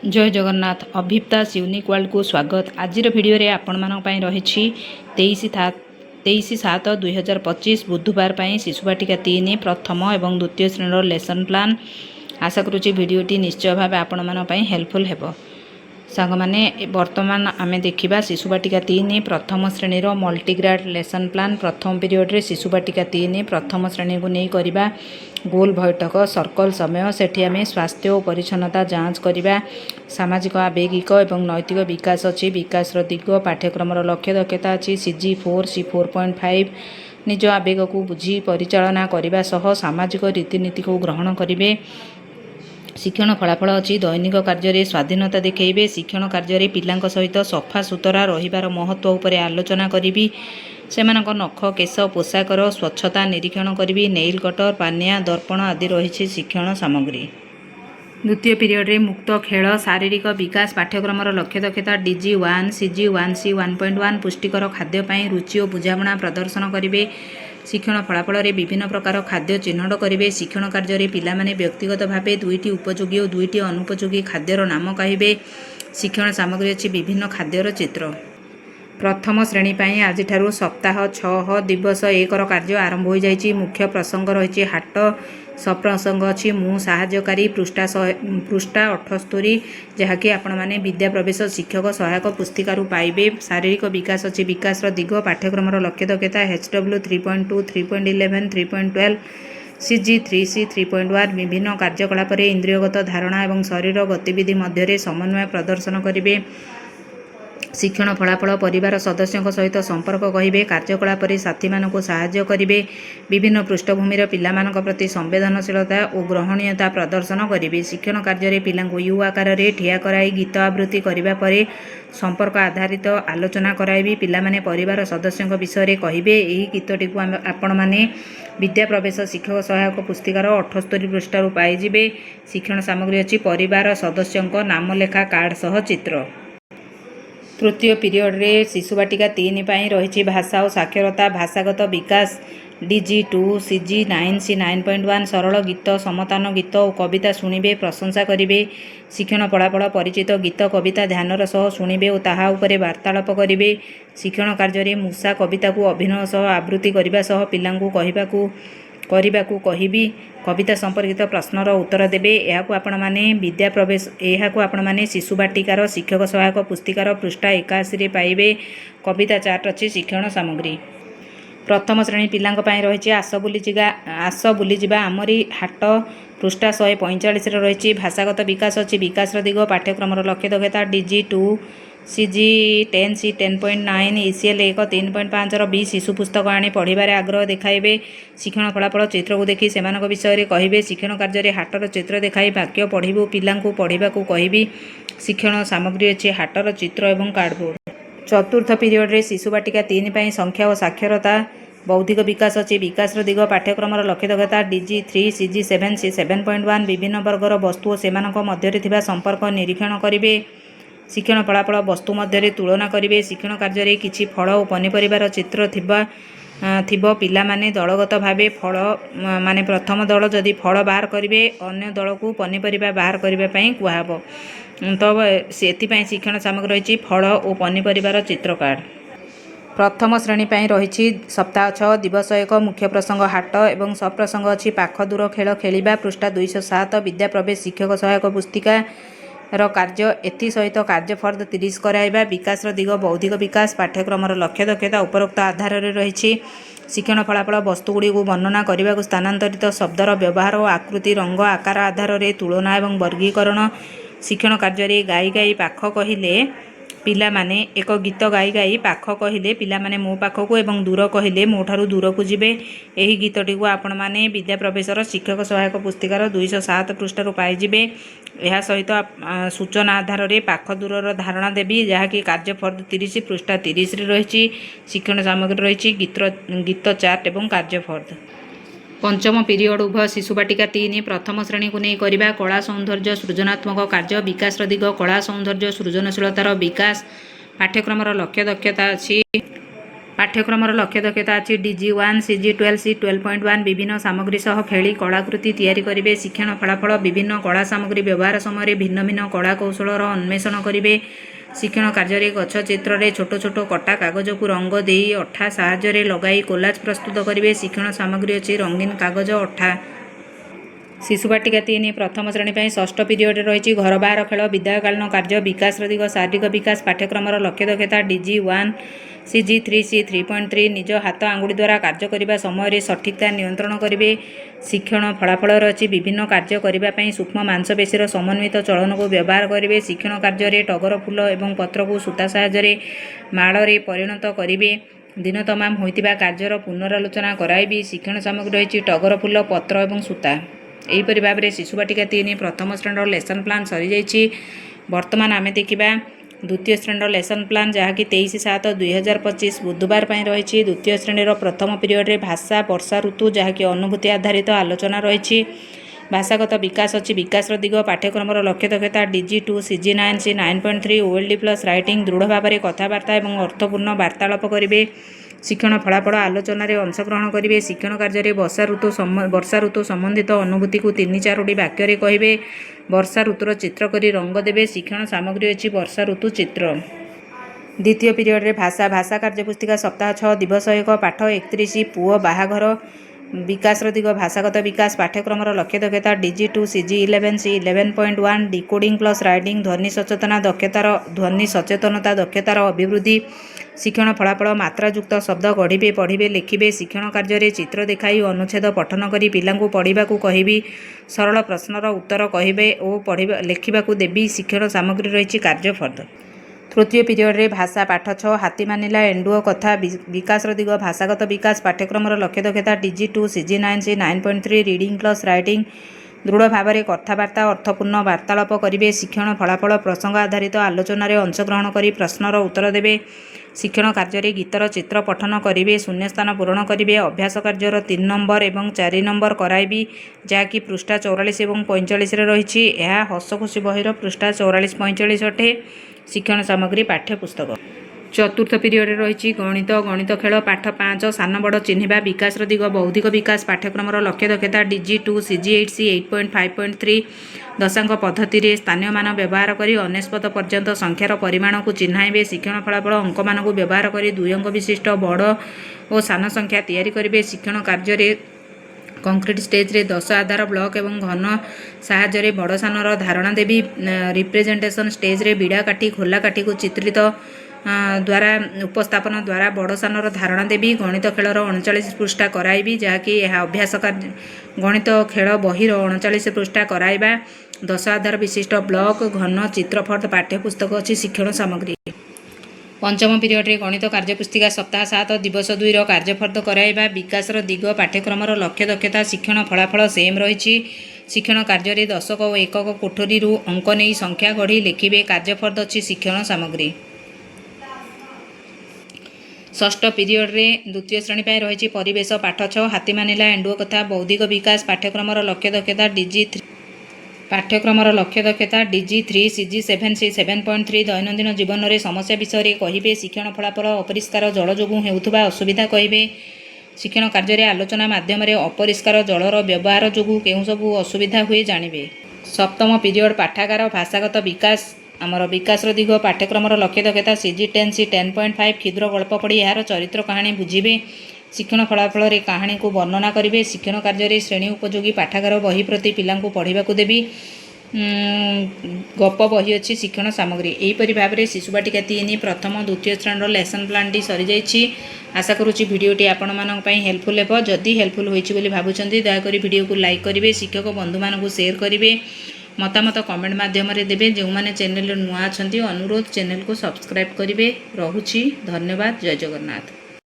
जय Jagannath अभिप्तास unique world को स्वागत। आज भिडियो रे आपण मान पई रहिछि 23/7/2025 बुधवार पई शिशुवाटिका 3 प्रथम एवं द्वितीय श्रेणी लेसन प्लान। आशा करूछि भिडियोटी निश्चय भाव आपण मान पई हेल्पफुल हेबो। सांग माने वर्तमान आमे देखिबा शिशुवाटिका 3 प्रथम श्रेणी रो मल्टीग्रेड लेसन प्लान। प्रथम पीरियड रे शिशुवाटिका 3 प्रथम श्रेणी को नहीं करिबा गोल बैठक सर्कल समय सेठी आमे स्वास्थ्य और परिच्छन्नता जांच करिबा। सामाजिक आवेगिक और नैतिक विकास अच्छी विकास दिग पाठ्यक्रम लक्ष्य दक्षता अच्छी CG4 C4.5 निज आवेग को बुझी परिचालना करने सह सामाजिक रीतिनीति को ग्रहण करेंगे। शिक्षण फलाफल अच्छी दैनिक कार्य स्वाधीनता देखिए। शिक्षण कार्य पिला सहित सफा सुतरा रहिबार महत्व उपरे आलोचना करी। सेमानक नख केश पोशाकर स्वच्छता निरीक्षण करी। नेल कटर पानिया दर्पण आदि रही शिक्षण सामग्री। द्वितीय पीरियड रे मुक्त खेल शारीरिक विकास पाठ्यक्रम लक्ष्य दक्षता DG1 CG1C 1.1 पुष्टिकर खाद्यपाई रुचि और बुझाणा प्रदर्शन करेंगे। शिक्षण फलाफल विभिन्न प्रकार खाद्य चिन्हट करेंगे। शिक्षण कार्य पिला माने व्यक्तिगत भाव 2टी उपयोगी और 2टी अनुपयोगी खाद्यर नाम कहे। शिक्षण सामग्री अच्छी विभिन्न खाद्यर चित्र। प्रथम श्रेणी पाई आज सप्ताह 6 दिवस 1 कार्य आरंभ हो जाइए। मुख्य प्रसंग रही हाट सप्रसंग अच्छी मु साहाय्यकारी पृष्ठा 78 जहाँकि आपण मैंने विद्या प्रवेश शिक्षक सहायक पुस्तिकारु पाइबे। शारीरिक विकास अच्छी विकास दिग पाठ्यक्रम लक्ष्य दक्षता HW 3.2 3.11 3.12 CG3C 3.1 विभिन्न कार्यकलाप इंद्रियगत धारणा और शरीर गतिविधि मध्य समन्वय प्रदर्शन करेंगे। शिक्षण फलाफल परिवार सदस्यों सहित संपर्क कहिबे। कार्यकलाप साथी मानक साहाय्य करेंगे। विभिन्न पृष्ठभूमिर पिलामानक प्रति संवेदनशीलता और ग्रहणीयता प्रदर्शन करेंगे। शिक्षण कार्य पिलांको यू आकार रे ठिया कराई गीत आवृत्ति करिबा परे संपर्क आधारित आलोचना कराइबी। पिलामाने परिवार सदस्यों विषय कहिबे। एही गीतटी को आपण माने विद्या प्रवेश शिक्षक सहायक पुस्तिकार 78 पृष्ठारु पाइजिबे। शिक्षण सामग्री अच्छी परिवार सदस्यों नाम लेखा कार्ड सह चित्र। तृतीय पीरियड रे शिशुवाटिका 3 पाई रही भाषा और साक्षरता भाषागत विकास DG2 CG9C 9.1 सरल गीत समतान गीत और कविता शुणिबे प्रशंसा करेंगे। शिक्षण फलाफल परिचित गीत कविता ध्यानर सह शुणिबे और ताहा उपरे वार्तालाप करेंगे। शिक्षण कार्य मूषा कविता को अभिनय सह आवृत्ति करने सह पिलांकु करने कहिबी। कविता संपर्कित प्रश्नर उत्तर देबे। एहाकु आपण माने विद्या प्रवेश आपण माने शिशुवाटिकार शिक्षक सहायक पुस्तिकार पृष्ठा 81 रे पाइबे। कविता चार्ट अच्छी शिक्षण सामग्री। प्रथम श्रेणी पिलांक पाई रही आस बुलीजिबा आमरी हाट पृष्ठा 145 रे रही भाषागत विकास अच्छी विकास दिग पाठ्यक्रम लक्ष्य दक्षता DG2 CG10C 10.9 ECL 1 3.5 बी शिशु पुस्तक आनी पढ़ार आग्रह देखाइबे। शिक्षण फलाफल चित्र को देखी सेमानक विषय कहिबे। शिक्षण कार्य हाटर चित्र देखाई वाक्य पढ़ू पिलांकु पढ़ाकू कहिबी। शिक्षण सामग्री अच्छी हाटर चित्र और कार्डबोर्ड। चतुर्थ पीरियड रे शिशुवाटिका 3 पाई संख्या और साक्षरता बौद्धिक विकास अच्छी विकास दिग पाठ्यक्रम लक्ष्य दक्षता DG3 CG7 C 7.1 विभिन्न वर्गर वस्तु और सेमानक मध्य थिबा संपर्क निरीक्षण करेंगे। शिक्षण फलाफल वस्तु मध्य तुलना करेंगे। शिक्षण कार्य किछि फल और पनीपरिवार चित्र थिबो पिला माने दलगत भावे फल माने प्रथम दल जदि फल बाहर करेंगे अन्य दल को पनीपरिवा बाहर करने कहब। तो से शिक्षण सामग्री रही फल और पनीपरिवार चित्र कार्ड। प्रथम श्रेणी पाई रही सप्ताह 6 दिवस 1 मुख्य प्रसंग हाट एवं सप्रसंग अच्छी पाख दूर खेल खेलिबा पृष्ठा 207 विद्या प्रवेश शिक्षक सहायक पुस्तिका कार्य एथि सहित कार्य फर्द 30 कराइबा। विकास दिग बौद्धिक विकास पाठ्यक्रम लक्ष्य दक्षता उपरोक्त आधार रे रही। शिक्षण फलाफल वस्तुगुड़ी को वर्णना करने को स्थानांतरित शब्दर व्यवहार और आकृति रंग आकार आधार रे तुलना और वर्गीकरण। शिक्षण कार्य गाई गाई पाख कहले पिला माने एक गीत गाई गाई पाख कहले पिला माने मो पाखकू एवं दूर कहले मो ठारू दूर को जिबे। एही गीतटी को आपण माने विद्या प्रवेशर शिक्षक सहायक पुस्तिकार 207 पृष्ठारु पाइजिबे। यह सहित सूचना आधार रे पाख दूरर धारणा देवी जहाँकि कार्य फर्द 30 पृष्ठा 30 रे रही। शिक्षण सामग्री रही गीत चार्ट एवं कार्य फर्द। पंचम पीरियड उभय शिशुवाटिका 3 प्रथम श्रेणी को नहीं करवा कला सौंदर्य सृजनात्मक कार्य विकास दिग कला सौंदर्य सृजनशीलतार विकास पाठ्यक्रम लक्ष्य दक्षता अच्छी पाठ्यक्रमर लक्ष्य दक्षता अच्छी DG1 CG12 C12.1 विभिन्न सामग्री सह खेली कलाकृति तैयारी करेंगे। शिक्षण फलाफल विभिन्न कला सामग्री व्यवहार समय भिन्न भिन्न कला कौशलर अन्वेषण करेंगे। शिक्षण कार्य गछ चित्र में छोट छोट कटा कागज को रंग दे अठा साहाय्य लगाई कोलाज प्रस्तुत करेंगे। शिक्षण सामग्री अच्छी रंगीन कागज अठा। शिशु बाटिका 3 प्रथम श्रेणी षष्ठ पीरियड रही घर बाहर खेल विद्याकालीन कार्य विकास दिग शारीरिक विकास पाठ्यक्रमर लक्ष्य दक्षता DG1 CG3 C3.3 निज हाथ आंगुड़ी द्वारा कार्य करने समय सठिकता नियंत्रण करेंगे। शिक्षण फलाफल अच्छी विभिन्न कार्य करने सूक्ष्म मांसपेशीर समन्वित चलन को व्यवहार करेंगे। शिक्षण कार्य टगर फूल और पत्र को सूता साहाय्य माଳରେ परिणत करेंगे। दिन तमाम होता कार्यर पुनरालोचना कराइबी। शिक्षण सामग्री रही टगर फूल पत्र और सूता। यहीपरि भाव में शिशु बाटिका 3 प्रथम श्रेणी लेसन प्लान सरी जाइए। बर्तमान आम देखा द्वितीय श्रेणी लेसन प्लान जहाँकि 23/7/2025 बुधवार रही। द्वितीय श्रेणी प्रथम पीरियड रे भाषा वर्षा ऋतु जहाँकि अनुभूति आधारित आलोचना रही। भाषागत विकास अच्छी विकास दिग पाठ्यक्रमर लक्ष्य दक्षता DG2 CG9 C9.3 OLD plus writing दृढ़ भाव में कथबार्ता और अर्थपूर्ण वार्तालाप करेंगे। शिक्षण फलाफल आलोचना रे अंशग्रहण करेंगे। शिक्षण कार्य वर्षा ऋतु संबंधित अनुभूति को 3-4 वाक्य कहे। वर्षा ऋतुर चित्र करी रंग देवे। शिक्षण सामग्री अच्छी वर्षा ऋतु चित्र। द्वितीय पीरियड रे भाषा कार्यपुस्तिका सप्ताह 6 दिवस 1 पाठ 31 पुओ बाहाघर विकास दिग भाषागत विकास पाठ्यक्रमर लक्ष्य दक्षता DG2 CG11 C11.1 decoding plus writing ध्वनि सचेतनता दक्षतार अभिवृद्धि। शिक्षण फलाफल मात्रायुक्त शब्द गढ़े पढ़े लिखे। शिक्षण कार्य चित्र देखाई अनुच्छेद पठन करी पिलांकु पढ़ा कहबी। सरल प्रश्नर उत्तर कहे और लिखा देवी। शिक्षण सामग्री रही कार्यफर्द। तृतीय पीरियड रे भाषा पाठ 6 हाथी मानिला एंडुओ कथा विकास दिग भाषागत विकास पाठ्यक्रमर लक्ष्य दक्षता DG2 CG9 C9.3 reading plus writing दृढ़ भाव में कथबार्ता अर्थपूर्ण वार्तालाप करेंगे। शिक्षण फलाफल प्रसंग आधारित आलोचना रे अंशग्रहण कर प्रश्नर उत्तर देवे। शिक्षण कार्य गीतर चित्र पठन करेंगे। शून्यस्थान पूरण करेंगे। अभ्यास कार्यर 3 नंबर और 4 नंबर कराइबी जहाँकि पृष्ठा 44 और 45 रही। यह हसखुशी बहिर पृष्ठा 44-45 अटे। शिक्षण सामग्री पाठ्यपुस्तक। चतुर्थ पीरियड रही गणित खेल पाठ 5 सान बड़ चिन्हिबा विकास दिग बौद्धिक विकास पाठ्यक्रमर लक्ष्य दक्षता DG2 CG8 C8.5.3 दशांक पद्धति रे स्थानीय मान व्यवहार करी अनेस्पत पर्यंत संख्यार परिमाण को चिन्हाइबे। शिक्षण फलाफल अंक मान को व्यवहार करी 2 अंक विशिष्ट बड़ और सान संख्या तैयारी करेंगे। शिक्षण कार्य कंक्रीट स्टेज रे 10 आधार ब्लॉक एवं घन साहाय्य बड़ सानर धारणा देवी। रिप्रेजेंटेशन स्टेज रे बिड़ा काठी खोला काठी को चित्रित द्वारा उपस्थापन द्वारा बड़ सानर धारणा देवी। गणित खेलर 39 पृष्ठा कराइबी जहाँकि यह अभ्यास गणित खेल बहिर 39 पृष्ठा कराइबा। 10 आधार विशिष्ट ब्लॉक घन चित्रफर्द पाठ्यपुस्तक अच्छी शिक्षण सामग्री। पंचम पीरियड रे गणित कार्यपुस्तिका सप्ताह 7 दिवस 2 कार्यफर्द कराइबा। विकास दिग पाठ्यक्रमर लक्ष्य दक्षता शिक्षण फलाफल सेम रही। शिक्षण कार्य दशक और एकक कोठरी अंक नहीं संख्या गढ़ी लिखे। कार्यफर्द अच्छी शिक्षण सामग्री। षष्ठ पीरियड रे द्वितीय श्रेणी रही परिवेश पाठ 6 हाथी मानिला एंडुओ कथा बौद्धिक विकास पाठ्यक्रमर लक्ष्य दक्षता DG3 CG7 C7.3 दैनंदिन जीवन में समस्या विषय कहे। शिक्षण फलाफल अपरिष्कार जल जो होता असुविधा कहे। शिक्षण कार्य आलोचना माध्यम अपरिष्कार जलर व्यवहार जो केउं सबू असुविधा हुए जानिबे। सप्तम पीरियड पाठागार भाषागत विकास आमर विकास दिग पाठ्यक्रमर लक्ष्य दक्षता CG10 C10.5 क्षुद्र गल्प पढ़ी यार चरित्र कहानी बुझे। शिक्षण फलाफल कहानी को वर्णना करेंगे। शिक्षण कार्य श्रेणी उपयोगी पाठागार बही प्रति पिलांकु पढ़ाक देवी। गप बही अच्छी शिक्षण सामग्री। यहीपरि भाव में शिशु बाटिका 3 प्रथम द्वितीय श्रेणी लेसन प्लान टी सरी जाइए। आशा करुच्ची भिडियोटी आपण हेल्पफुल हे। जदि हेल्पफुल होती भावुंट दयाकोरी भिडियो को लाइक करेंगे। शिक्षक बंधु मानक शेयर करेंगे। मतामत कमेंट माध्यम देवे। जो मैंने चैनल नुआ अच्छा अनुरोध चैनल को सब्सक्राइब करेंगे। रहुछि धन्यवाद। जय जगन्नाथ।